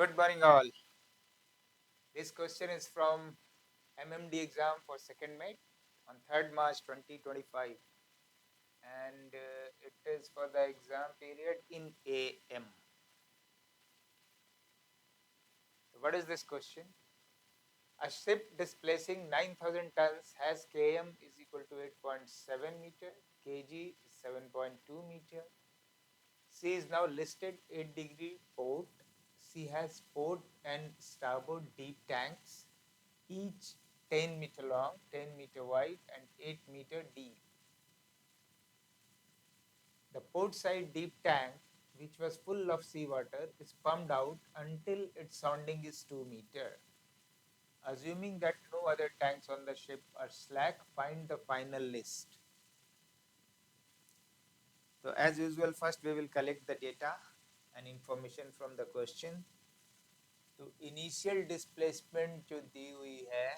Good morning, all. This question is from MMD exam for second mate on 3rd March 2025, and it is for the exam period in AM. What is this question? A ship displacing 9,000 tons has km is equal to 8.7 meter, kg is 7.2 meter. She is now listed 8-degree port. She has port and starboard deep tanks, each 10 meter long, 10 meter wide, and 8 meter deep. The port side deep tank, which was full of seawater, is pumped out until its sounding is 2 meter. Assuming that no other tanks on the ship are slack, find the final list. So as usual, first we will collect the data and information from the question. तो initial displacement जो दी हुई है,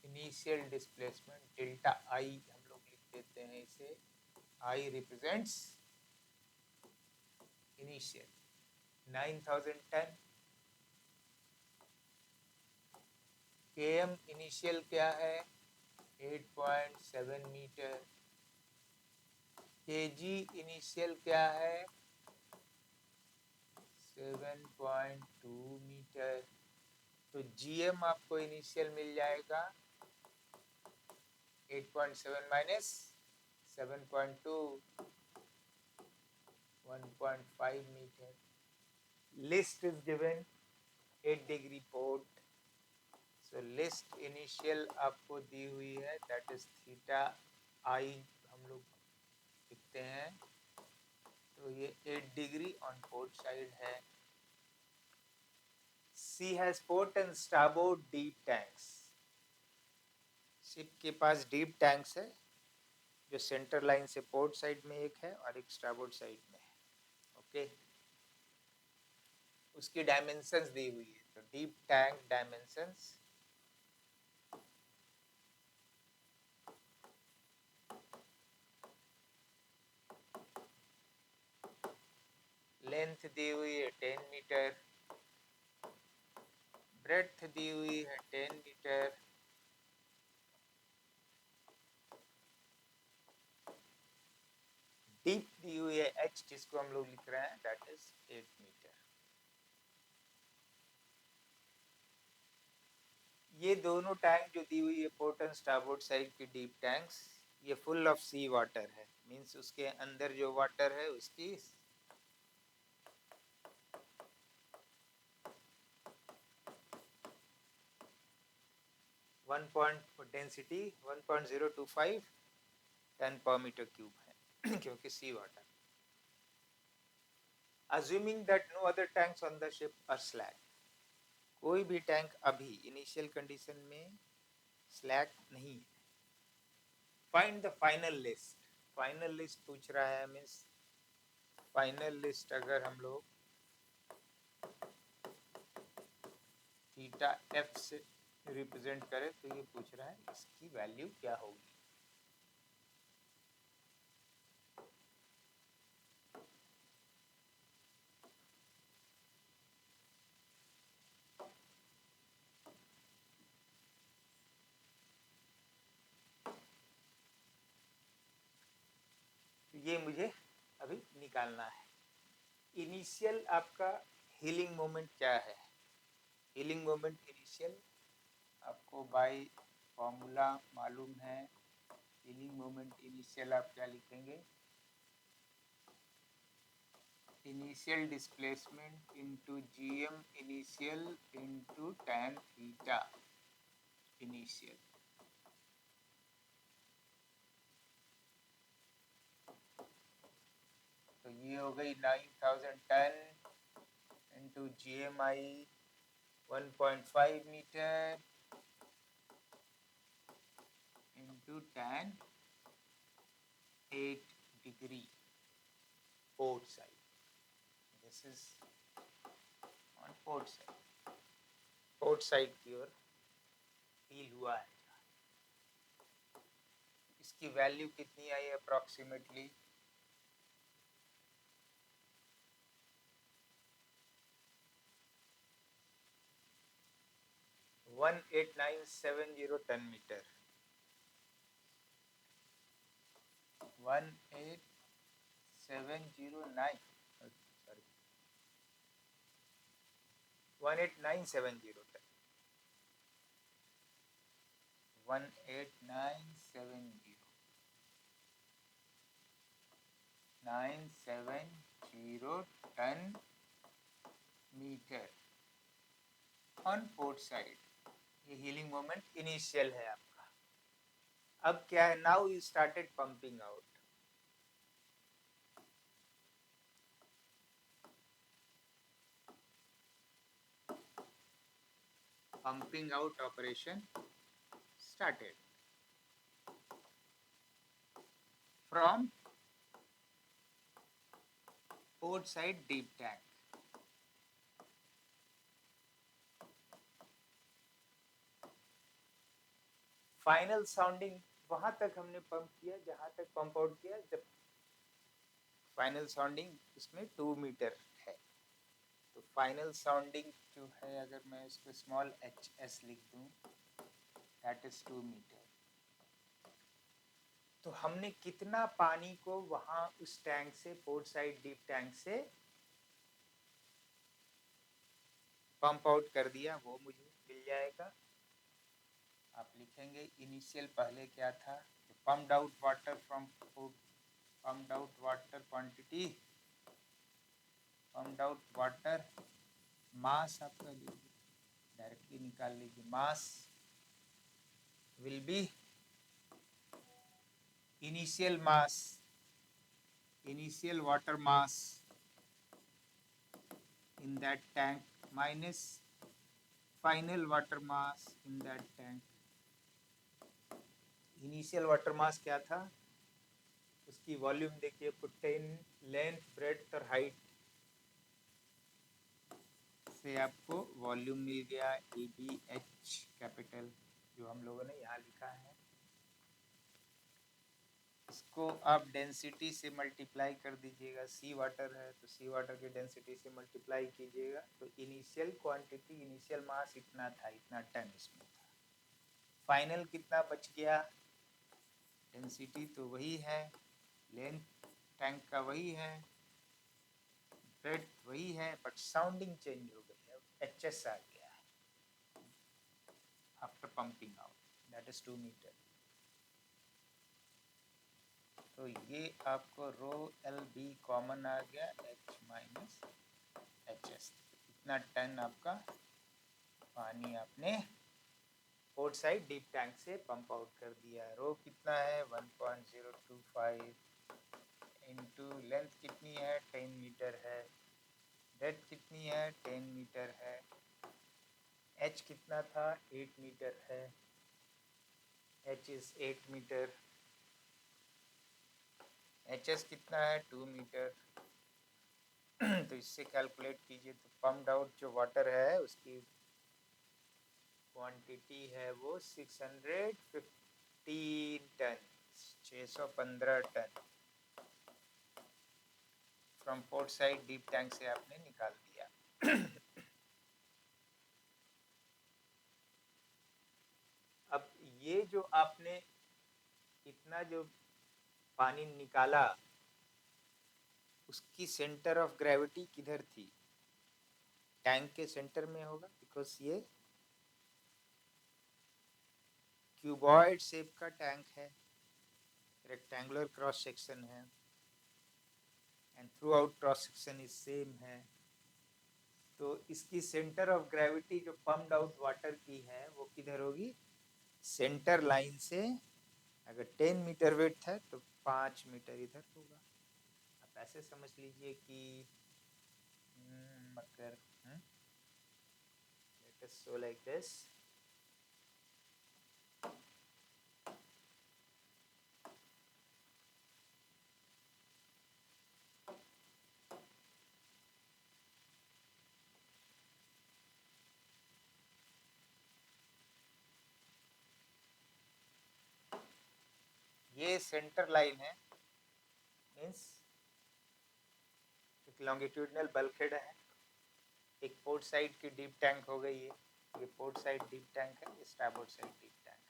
initial displacement delta आई हम लोग लिख देते हैं, इसे I represents initial 9,000 ton. KM initial क्या है? 8.7 मीटर. केजी इनिशियल क्या है? 7.2 मीटर. तो जीएम आपको इनिशियल मिल जाएगा 8.7 minus 7.2, 1.5 meter. List is given 8-degree port. So list initial आपको दी हुई है, that is theta I हम लोग लिखते हैं. तो ये 8 degree on port side है. She has port and starboard deep tanks. Ship के पास डीप टैंक्स है, जो सेंटर लाइन से पोर्ट साइड में एक है और एक स्टारबोर्ड साइड में है. ओके, उसकी डायमेंशंस दी हुई है. तो डीप टैंक डायमेंशंस लेंथ दी हुई है 10 मीटर, ब्रेड्थ दी हुई है 10 मीटर, डीप दी हुई है h, जिसको हम लोग लिख रहे हैं दैट इज 8 मीटर. ये दोनों टैंक जो दी हुई है पोर्ट एंड स्टारबोर्ड साइड की डीप टैंक्स, ये फुल ऑफ सी वाटर है. मींस उसके अंदर जो वाटर है उसकी 1 डेंसिटी 1.025 टन पर मीटर क्यूब है क्योंकि सी water. Assuming that no other tanks on the ship are slack, कोई भी टैंक अभी इनिशियल कंडीशन में स्लैक नहीं है. Find the final list. Final list पूछ रहा है. मीन्स फाइनल लिस्ट अगर हम लोग थीटा एफ से रिप्रेजेंट करें तो ये पूछ रहा है इसकी वैल्यू क्या होगी. ये मुझे अभी निकालना है. इनिशियल आपका हीलिंग मोमेंट क्या है? हीलिंग मोमेंट इनिशियल आपको बाय फॉर्मूला मालूम है. हीलिंग मोमेंट इनिशियल आप क्या लिखेंगे? Initial displacement into GM initial into tan theta initial. तो ये हो गई 9,000 ton into GMI 1.5 metre into tan 8 degree port side. This is on port side. Port side की ओर हील हुआ है. इसकी वैल्यू कितनी आई approximately? 18,970 ton metre, 18709, sorry 18970 ton, 18970 ton metre on port side. ये हीलिंग मोमेंट इनिशियल है आपका। अब क्या है, now you started pumping out. Pumping out operation started from port side deep tank. Final sounding वहां तक हमने पंप किया जहां तक पंप आउट किया, जब फाइनल साउंडिंग इसमें 2 मीटर है। तो फाइनल साउंडिंग जो है, अगर मैं इसको स्मॉल hs लिख दूं, दैट इज 2 मीटर। तो हमने कितना पानी को वहां उस टैंक से, पोर्ट साइड डीप टैंक से पंप आउट कर दिया, वो मुझे मिल जाएगा। आप लिखेंगे इनिशियल पहले क्या था, तो pumped out water from, pumped out water quantity, pumped out water मास आपका लीजिए, डायरेक्टली निकाल लीजिए, mass will be initial mass, initial water mass in that tank minus final water mass in that tank। Initial water mass क्या था, उसकी volume देखिए, पुटेन length breadth और height से आपको वॉल्यूम मिल गया EBH कैपिटल, जो हम लोगों ने यहाँ लिखा है। इसको आप डेंसिटी से मल्टीप्लाई कर दीजिएगा, सी वाटर है तो सी वाटर की डेंसिटी से मल्टीप्लाई कीजिएगा, तो इनिशियल क्वांटिटी, इनिशियल मास इतना था, इतना टन इसमें था। फाइनल कितना बच गया, डेंसिटी तो वही है, लेंथ टैंक का वही है, ब्रेड्थ वही है, बट साउंडिंग चेंज हो गई है, HS आ गया है after pumping out, that is 2 metre. तो ये आपको रो LB कॉमन आ गया, H माइनस HS। इतना टन आपका पानी आपने पोर्ट साइड डीप टैंक से पंप आउट कर दिया। रो कितना है, 1.025 इंटू लेंथ कितनी है, 10 मीटर है, डेप्थ कितनी है, 10 मीटर है, H कितना था, 8 मीटर है, H इज 8 मीटर, HS कितना है, 2 मीटर। तो इससे कैलकुलेट कीजिए, तो पम्प्ड आउट जो वाटर है उसकी क्वांटिटी है वो 615 ton, 615 ton from port side deep tank से आपने निकाल दिया। अब ये जो आपने इतना जो पानी निकाला, उसकी सेंटर ऑफ ग्रेविटी किधर थी, टैंक के सेंटर में होगा, बिकॉज ये क्यूबॉइड शेप का टैंक है, रेक्टेंगुलर क्रॉस सेक्शन है, and through out cross section is same है। तो इसकी सेंटर ऑफ ग्रेविटी जो पम्प्ड आउट वाटर की है वो किधर होगी, सेंटर लाइन से अगर 10 मीटर विड्थ है तो 5 मीटर इधर होगा। आप ऐसे समझ लीजिए कि मकर let us show like this। ये सेंटर लाइन है, मीन्स एक लॉन्गिट्यूडनल बल्कहेड है, एक पोर्ट साइड की डीप टैंक हो गई है, ये पोर्ट साइड डीप टैंक है, ये स्टारबोर्ड साइड डीप टैंक है।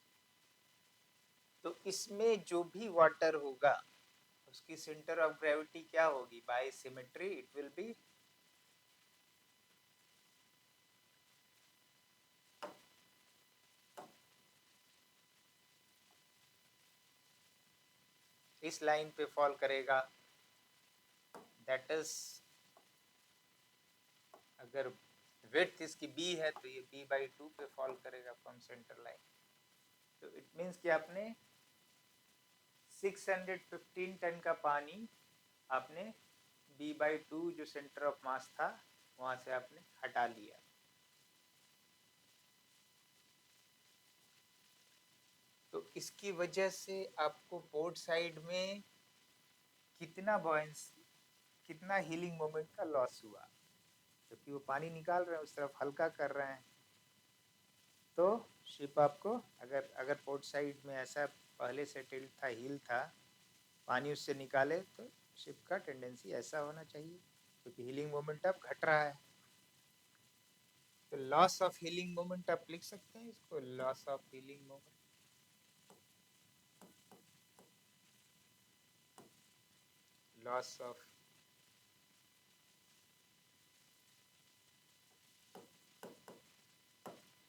तो इसमें जो भी वाटर होगा उसकी सेंटर ऑफ ग्रेविटी क्या होगी? By symmetry it will be इस लाइन पे फॉल करेगा, दैट इज, अगर विड्थ इसकी b है तो ये b/2 पे फॉल करेगा फ्रॉम सेंटर लाइन। तो इट मीन्स कि आपने 615 टन का पानी आपने b/2 जो सेंटर ऑफ मास था वहां से आपने हटा लिया। तो इसकी वजह से आपको पोर्ट साइड में कितना बॉयंसी, कितना हीलिंग मोमेंट का लॉस हुआ, क्योंकि वो पानी निकाल रहे हैं उस तरफ हल्का कर रहे हैं। तो शिप आपको अगर पोर्ट साइड में ऐसा पहले से टिल्ट था, हील था, पानी उससे निकाले तो शिप का टेंडेंसी ऐसा होना चाहिए, क्योंकि हीलिंग मोमेंट अब घट रहा है। तो लॉस ऑफ हीलिंग मोमेंट आप लिख सकते हैं इसको, loss of heeling moment, loss of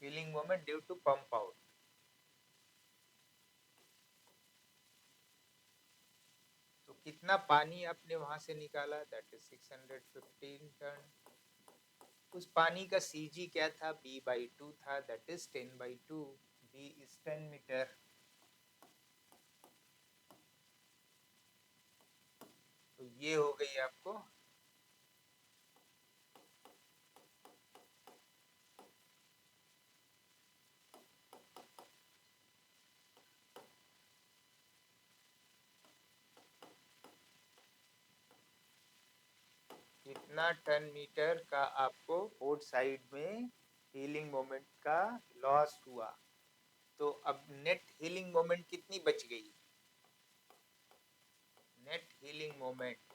heeling moment due to pump out. तो कितना पानी आपने वहां से निकाला, दैट इज 615 टन। उस पानी का सीजी क्या था? b/2 था, that is 10/2, b is 10 metre. तो ये हो गई आपको कितना टन मीटर का आपको पोर्ट साइड में हीलिंग मोमेंट का लॉस हुआ। तो अब नेट हीलिंग मोमेंट कितनी बच गई? नेट हीलिंग मोमेंट,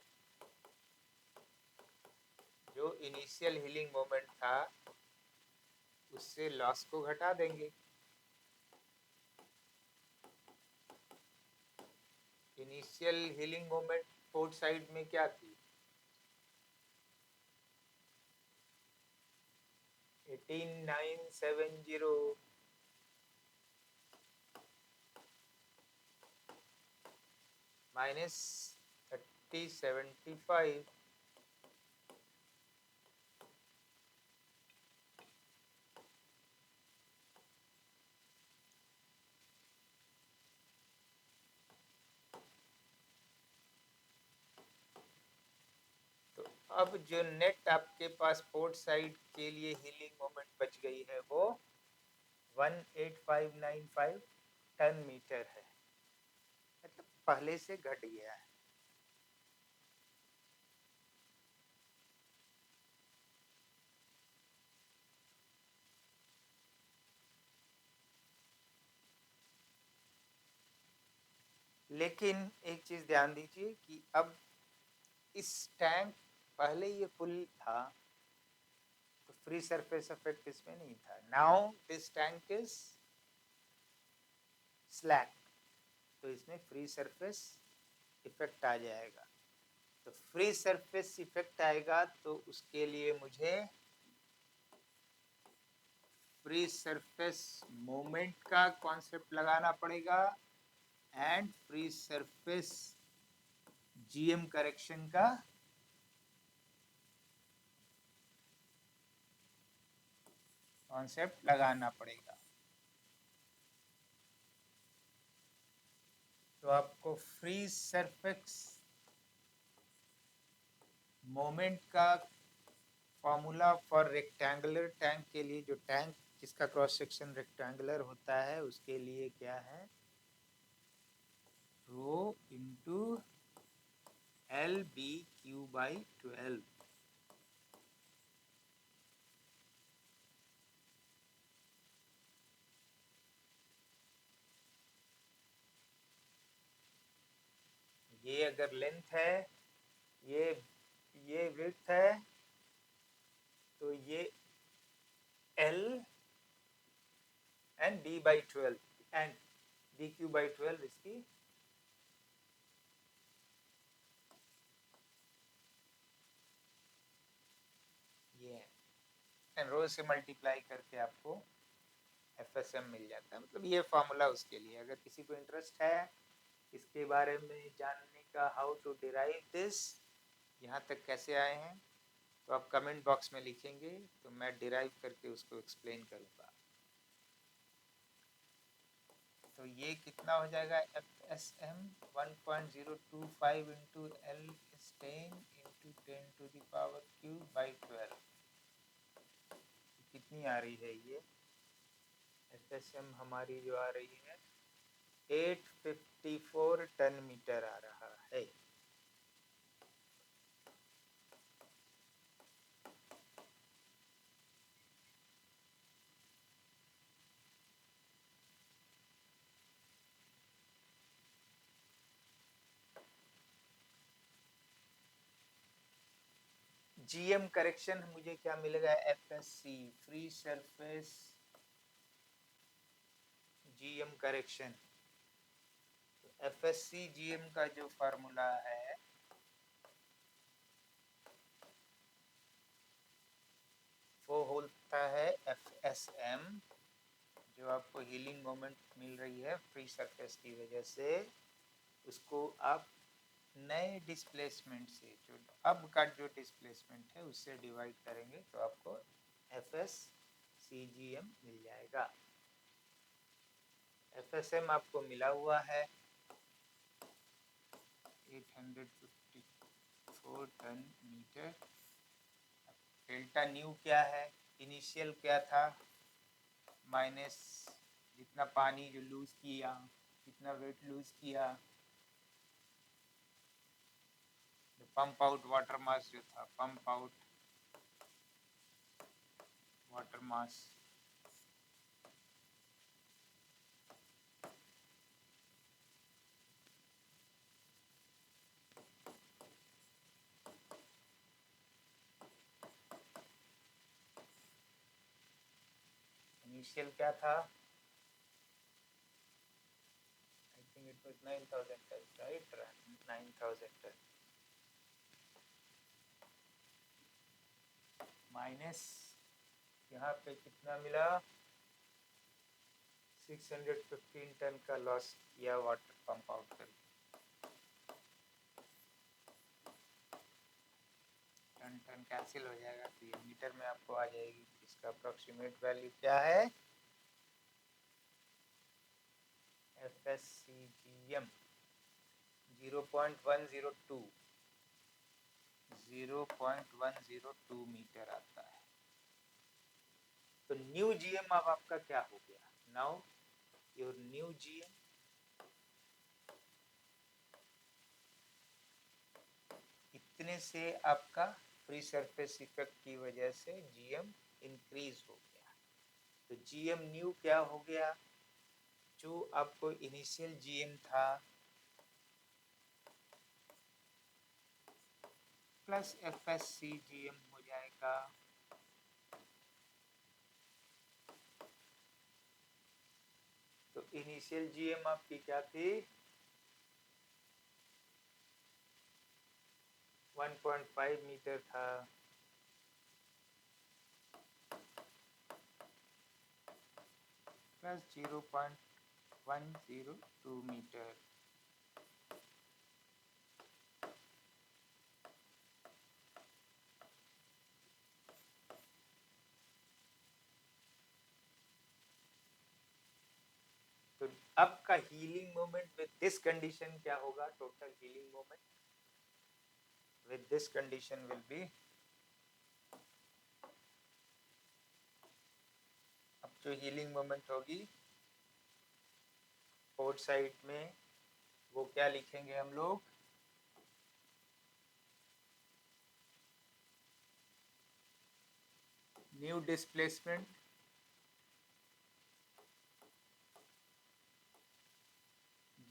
जो इनिशियल हीलिंग मोमेंट था उससे लॉस को घटा देंगे। Initial healing moment port side में क्या थी? 18970 माइनस 3075, तो अब जो नेट आपके पास पोर्ट साइड के लिए हीलिंग मोमेंट बच गई है वो 18595 टन मीटर है, मतलब पहले से घट गया है। लेकिन एक चीज ध्यान दीजिए कि अब इस टैंक, पहले ये फुल था तो फ्री सरफेस इफेक्ट इसमें नहीं था। Now this tank is slack, तो इसमें फ्री सरफेस इफेक्ट आ जाएगा। तो फ्री सरफेस इफेक्ट आएगा तो उसके लिए मुझे फ्री सरफेस मोमेंट का कॉन्सेप्ट लगाना पड़ेगा and free surface GM correction का कॉन्सेप्ट लगाना पड़ेगा। तो आपको फ्री सरफेस मोमेंट का फॉर्मूला फॉर रेक्टेंगुलर टैंक के लिए, जो टैंक जिसका क्रॉस सेक्शन रेक्टेंगुलर होता है उसके लिए क्या है? Rho into LBQ/12। ये अगर लेंथ है, ये विड्थ है, तो ये L and d by 12 and dq by 12 इसकी ये है, एंड रो से मल्टीप्लाई करके आपको FSM मिल जाता है। मतलब ये फॉर्मूला उसके लिए, अगर किसी को इंटरेस्ट है इसके बारे में जानने का, हाउ टू डिराइव दिस, यहाँ तक कैसे आए हैं, तो आप कमेंट बॉक्स में लिखेंगे तो मैं डिराइव करके उसको एक्सप्लेन करूँगा। तो ये कितना हो जाएगा, FSM 1.025 into L is 10 into 10 to the power cube by 12। कितनी आ रही है ये FSM हमारी जो आ रही है 854 टन मीटर आ रहा है। GM करेक्शन मुझे क्या मिलेगा, FSC free surface GM correction. FSC GM का जो फार्मूला है वो होता है FSM, जो आपको हीलिंग मोमेंट मिल रही है फ्री सरफेस की वजह से, उसको आप नए डिस्प्लेसमेंट से, जो अब का जो डिस्प्लेसमेंट है उससे डिवाइड करेंगे तो आपको FSCGM मिल जाएगा। FSM आपको मिला हुआ है 854 टन मीटर। डेल्टा न्यू क्या है, इनिशियल क्या था, माइनस जितना पानी जो लूज किया, जितना वेट लूज किया, पंप आउट वाटर मास जो था, pump out water mass, initial क्या था, I think it was 9000 ton, right, 9000 ton minus यहाँ पे कितना मिला, 615 टन का लॉस किया वाटर पंप आउट करके, टन टन कैंसिल हो जाएगा तो ये मीटर में आपको आ जाएगी। इसका अप्रोक्सीमेट वैल्यू क्या है, FSCGM 0.102 मीटर आता है। तो न्यू GM अब आपका क्या हो गया, नाउ योर न्यू GM इतने से आपका फ्री सरफेस इफेक्ट की वजह से GM इंक्रीज हो गया। तो GM न्यू क्या हो गया, जो आपको इनिशियल GM था प्लस FSCGM हो जाएगा। तो इनिशियल GM आपकी क्या थी, 1.5 मीटर था, प्लस 0.102 मीटर। तो आपका heeling moment with this condition क्या होगा, total heeling moment with this condition will be, अब जो हीलिंग मोमेंट होगी फोर्थ साइड में वो क्या लिखेंगे हम लोग, new displacement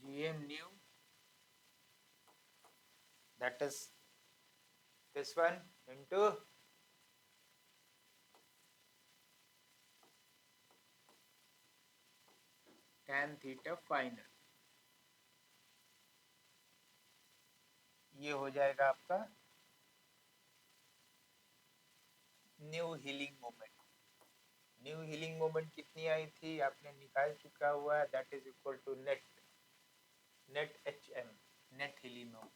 GM new, that is this one into tan theta final, ये हो जाएगा आपका new heeling moment. New heeling moment कितनी आई थी आपने निकाल चुका हुआ है, that is equal to net H M, net healing moment,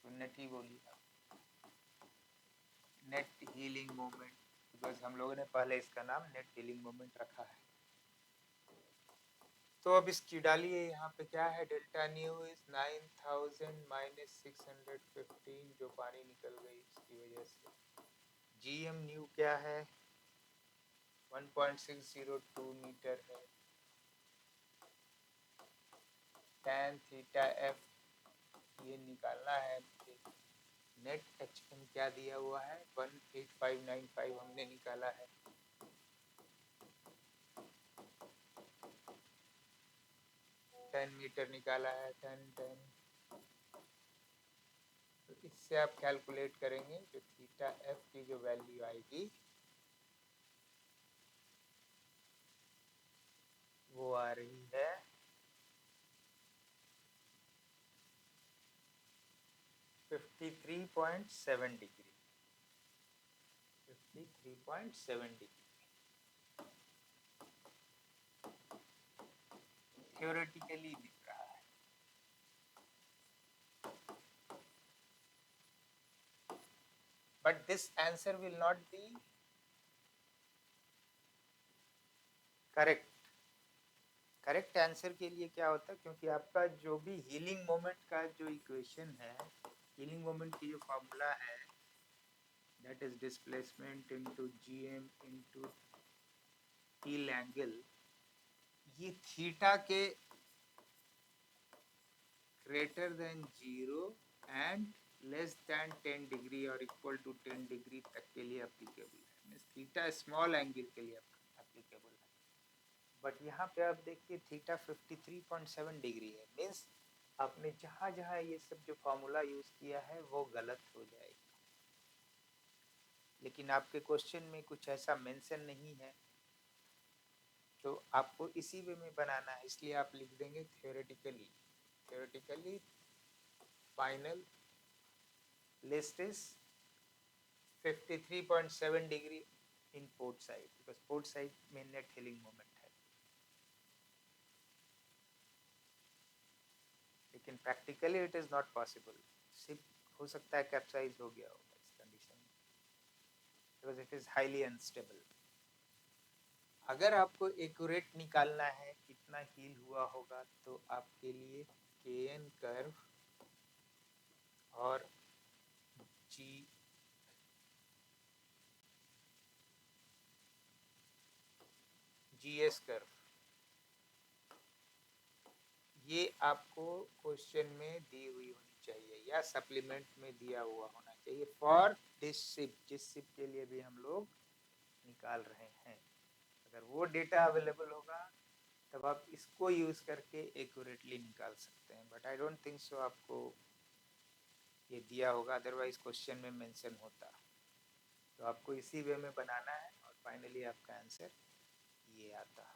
तो नेट ही बोलिए आप, नेट हीलिंग मोमेंट, बिकॉज हम लोगों ने पहले इसका नाम नेट हीलिंग मोमेंट रखा है। तो अब इसकी डालिए, यहाँ पे क्या है, डेल्टा न्यू इज 9000 माइनस 615, जो पानी निकल गई इसकी वजह से। जीएम न्यू क्या है, 1.602 मीटर है। tan थीटा एफ ये निकालना है मुझे। नेट एच एम क्या दिया हुआ है, 18595 हमने निकाला है। टेन मीटर निकाला है, 10 तो इससे आप कैलकुलेट करेंगे जो थीटा एफ की जो वैल्यू आएगी वो आ रही है 53.7 डिग्री, 53.7 डिग्री। थ्योरेटिकली दिख रहा है, but this answer will not B correct. Correct answer के लिए क्या होता है, क्योंकि आपका जो भी हीलिंग मोमेंट का जो इक्वेशन है, हीलिंग मोमेंट की जो फॉर्मूला है, that is displacement into GM into heel angle, ये थीटा के greater than 0 and less than 10 degree और इक्वल टू 10 डिग्री तक के लिए अप्लीकेबल है, मींस थीटा स्मॉल एंगल के लिए अप्लीकेबल है। बट यहाँ पे आप देखिए थीटा 53.7 डिग्री है, मीन्स आपने जहाँ जहाँ ये सब जो फॉर्मूला यूज किया है वो गलत हो जाएगा। लेकिन आपके क्वेश्चन में कुछ ऐसा मेंशन नहीं है, तो आपको इसी वे में बनाना है, इसलिए आप लिख देंगे theoretically final list is 53.7 degree in port side, because port side में net healing moment है। लेकिन practically it is not possible, सिर्फ हो सकता है कैप्साइज हो गया होगा इस कंडीशन में, because it is highly unstable. अगर आपको एक्यूरेट निकालना है कितना हील हुआ होगा, तो आपके लिए KN कर्व और GS कर्व, ये आपको क्वेश्चन में दी हुई होनी चाहिए या सप्लीमेंट में दिया हुआ होना चाहिए फॉर दिस शिप, जिस शिप के लिए भी हम लोग निकाल रहे हैं। अगर वो डेटा अवेलेबल होगा तब आप इसको यूज करके एक्यूरेटली निकाल सकते हैं, but I don't think so आपको ये दिया होगा, अदरवाइज क्वेश्चन में मेंशन होता। तो आपको इसी वे में बनाना है और फाइनली आपका आंसर ये आता।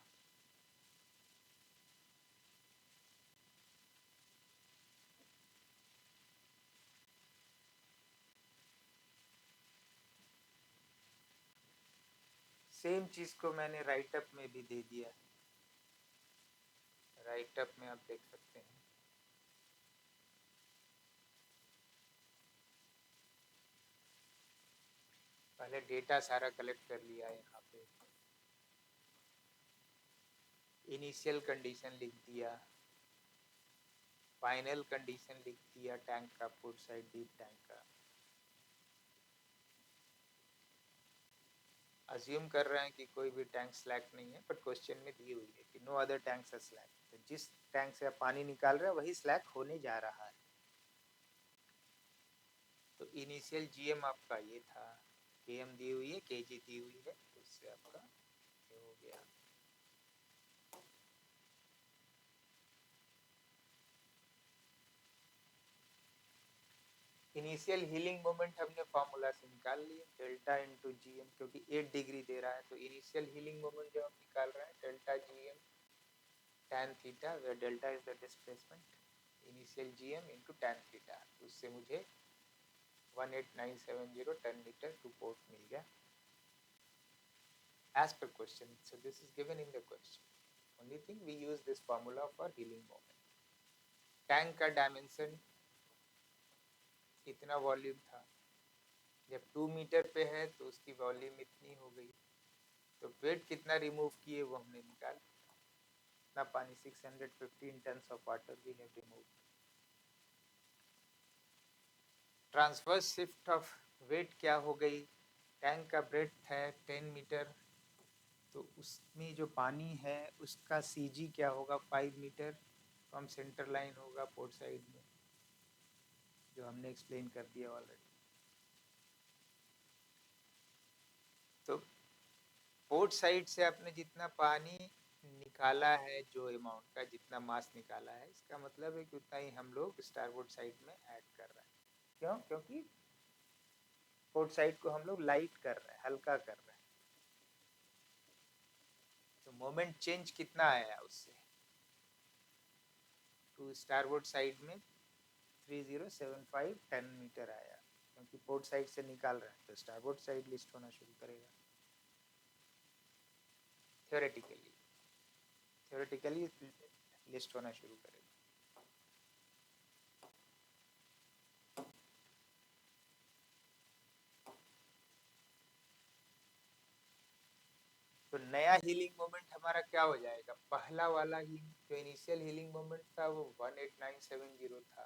सेम चीज को मैंने राइट अप में भी दे दिया है, राइट अप में आप देख सकते हैं। पहले डेटा सारा कलेक्ट कर लिया है, यहाँ पे इनिशियल कंडीशन लिख दिया, फाइनल कंडीशन लिख दिया टैंक का, पुट साइड डीप टैंक का। अज्यूम कर रहे हैं कि कोई भी टैंक स्लैक नहीं है, बट क्वेश्चन में दी हुई है कि no other tanks are slack, तो जिस टैंक से आप पानी निकाल रहे हैं वही स्लैक होने जा रहा है। तो इनिशियल जीएम आपका ये था, केएम दी हुई है, केजी दी हुई है, तो उससे आपका ये हो गया। इनिशियल हीलिंग मोमेंट हमने फॉर्मूला से निकाल लिए, डेल्टा इंटू जीएम, क्योंकि 8 डिग्री दे रहा है, तो इनिशियल हीलिंग मोमेंट जो हम निकाल रहे हैं delta GM tan theta where delta is the displacement, initial GM into tan theta, तो उससे मुझे 18970 टन मीटर टू पोर्ट मिल गया as per question. So this is given in the question. Only thing we use this formula for healing moment. Tank का dimension इतना volume था, जब 2 metre पे है तो उसकी वॉल्यूम इतनी हो गई, तो वेट कितना रिमूव किए वो हमने निकाल इतना पानी 615 tons of water we have removed. Transverse shift of weight क्या हो गई, टैंक का ब्रेड्थ है 10 मीटर, तो उसमें जो पानी है उसका सीजी क्या होगा 5 मीटर फ्रॉम सेंटर लाइन होगा पोर्ट साइड में, जो हमने एक्सप्लेन कर दिया ऑलरेडी. तो पोर्ट साइड से आपने जितना पानी निकाला है, जो अमाउंट का जितना मास निकाला है, इसका मतलब है कि उतना ही हम लोग स्टारबोर्ड साइड में ऐड कर रहे हैं. क्यों? क्योंकि पोर्ट साइड को हम लोग लाइट कर रहे हैं, हल्का कर रहे हैं. तो मोमेंट चेंज कितना आया उससे, टू स्टारबोर्ड साइड में 3075 टन मीटर आया, क्योंकि पोर्ट साइड से निकाल रहे हैं तो स्टारबोर्ड साइड लिस्ट होना शुरू करेगा. थ्योरेटिकली लिस्ट होना शुरू करेगा. तो नया हीलिंग मोमेंट हमारा क्या हो जाएगा, पहला वाला ही जो इनिशियल हीलिंग मोमेंट था वो 18970 था.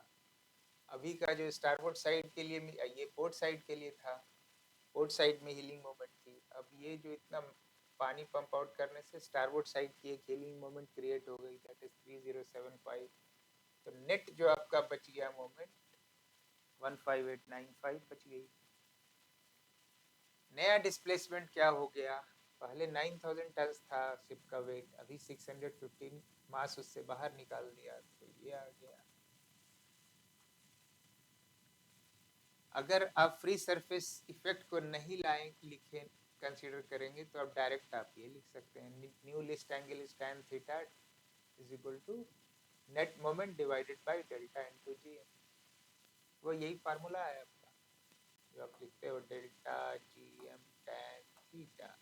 अभी का जो स्टारबोर्ड साइड के लिए, ये पोर्ट साइड के लिए था, पोर्ट साइड में हीलिंग मोमेंट थी. अब ये जो इतना पानी पंप आउट करने से स्टारबोर्ड साइड की एक हीलिंग मोमेंट क्रिएट हो गई, दैट इज 3075. तो नेट जो आपका बच गया मोमेंट 15895 बच गई. नया डिस्प्लेसमेंट क्या हो गया, पहले 9000 टन था शिप का वेट, अभी 615 मास उससे बाहर निकाल दिया, तो ये आ गया. अगर आप फ्री सरफेस इफेक्ट को नहीं लाएं, लिखें, कंसीडर करेंगे, तो आप डायरेक्ट आप ये लिख सकते हैं, new list angle is tan theta is equal to net moment divided by delta into G. वो यही फार्मूला है आपका, जो आप लिखते हो delta GM tan theta,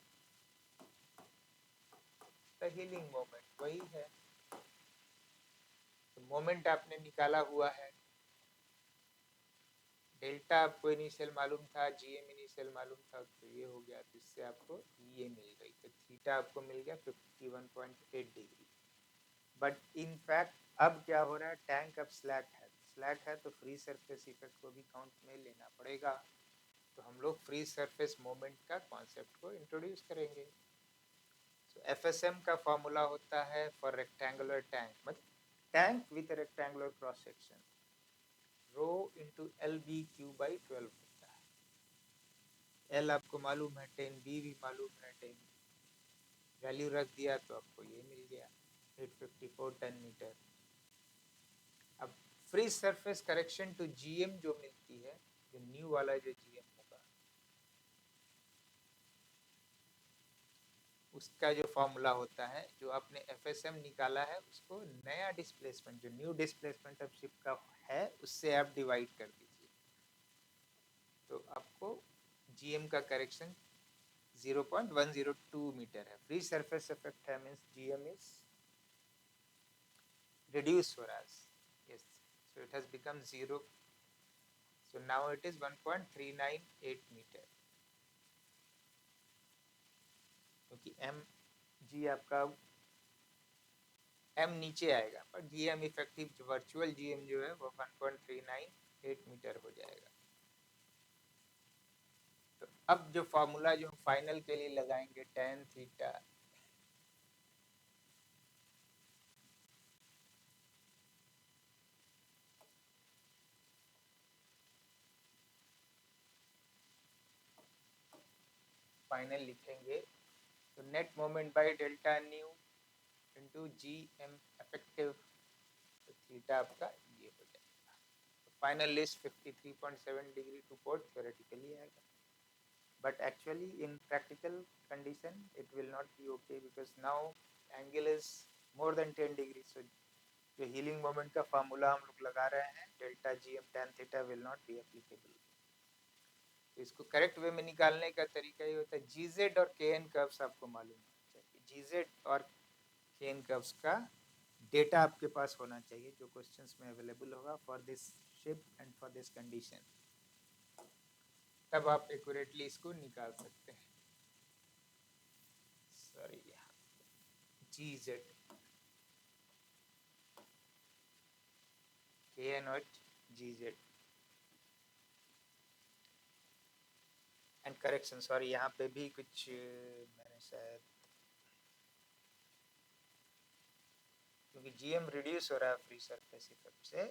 the heeling moment वही है. तो मोमेंट आपने निकाला हुआ है, डेल्टा आपको इनिशियल मालूम था, GM इनिशियल मालूम था, तो ये हो गया, तो इससे आपको ये मिल गई, तो थीटा आपको मिल गया 51.8 डिग्री. बट इन फैक्ट अब क्या हो रहा है, टैंक अब स्लैक है तो फ्री सरफेस इफेक्ट को भी काउंट में लेना पड़ेगा. तो हम लोग फ्री सरफेस मोमेंट का कॉन्सेप्ट को इंट्रोड्यूस करेंगे. तो FSM का फॉर्मूला होता है फॉर रेक्टेंगुलर टैंक, मतलब tank with rectangular cross section, rho into LB/12 होता है. L आपको मालूम है 10, B भी मालूम है 10, वैल्यू रख दिया तो आपको ये मिल गया 854 टन मीटर. अब free surface correction to GM जो मिलती है, जो न्यू वाला जो GM होगा, उसका जो फॉर्मूला होता है, जो आपने FSM निकाला है उसको नया डिस्प्लेसमेंट, जो न्यू डिस्प्लेसमेंट ऑफ शिप का है, उससे आप डिवाइड कर दीजिए, तो आपको GM का करेक्शन 0.102 मीटर है. फ्री सरफेस इफेक्ट है, means GM is reduced for us. Yes, so it has become 0. So now it is 1.398 meter, क्योंकि mg आपका m नीचे आएगा, पर GM इफेक्टिव जो वर्चुअल GM जो है वो 1.398 मीटर हो जाएगा. तो अब जो फॉर्मूला जो हम फाइनल के लिए लगाएंगे, tan थीटा फाइनल लिखेंगे, तो net moment by delta nu into GM effective, तो थीटा आपका ये हो जाएगा. Final list 53.7 degree two port theoretically आएगा, but actually in practical condition it will not be okay, because now angle is more than 10 degree. So जो heeling moment का formula हम लोग लगा रहे हैं, delta G M tan theta will not be applicable. तो इसको करेक्ट वे में निकालने का तरीका ये होता है, जी जेड और के एन कर्व्स आपको मालूम होना चाहिए। जी जेड और के एन कर्व्स का डेटा आपके पास होना चाहिए, जो क्वेश्चंस में अवेलेबल होगा for this ship and for this condition, तब आप एक्यूरेटली इसको निकाल सकते हैं। सॉरी, जी जेड के एन और जी जेड एंड करेक्शन। सॉरी, यहाँ पे भी कुछ मैंने शायद, क्योंकि जीएम रिड्यूस हो रहा है फ्री सरफेस इफेक्ट से,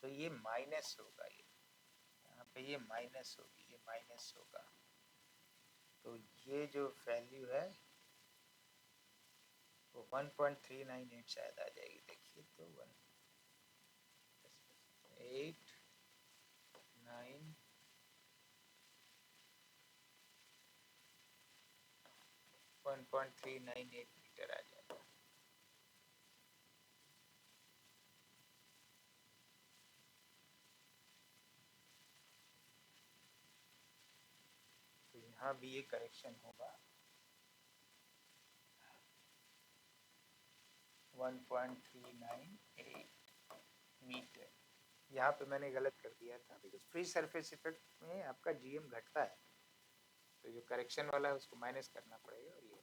तो ये माइनस होगा, ये यहाँ पे ये माइनस होगी, ये माइनस होगा। तो ये जो वैल्यू है वो 1.398 शायद आ जाएगी। देखिए तो 1.398 मीटर आ जाएगा। तो यहाँ भी ये करेक्शन होगा 1.398 मीटर। यहाँ पे मैंने गलत कर दिया था, बिकॉज फ्री सरफेस इफेक्ट में आपका जीएम घटता है, तो जो करेक्शन वाला है उसको माइनस करना पड़ेगा। और ये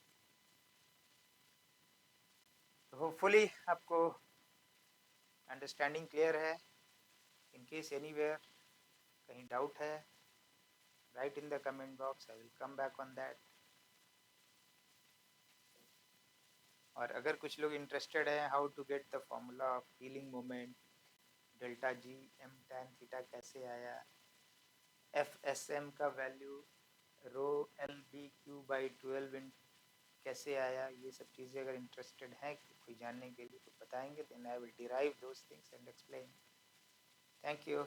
तो होपफुली आपको अंडरस्टैंडिंग क्लियर है। इन केस एनीवेयर कहीं डाउट है, write in the comment box, I will come back on that. और अगर कुछ लोग इंटरेस्टेड हैं how to get the formula of heeling moment, delta G M tan theta कैसे आया, एफ एस एम का value rho L B Q by 12 कैसे आया, ये सब चीज़ें अगर इंटरेस्टेड हैं कोई जानने के लिए तो बताएंगे, then I will derive those things and explain. Thank you.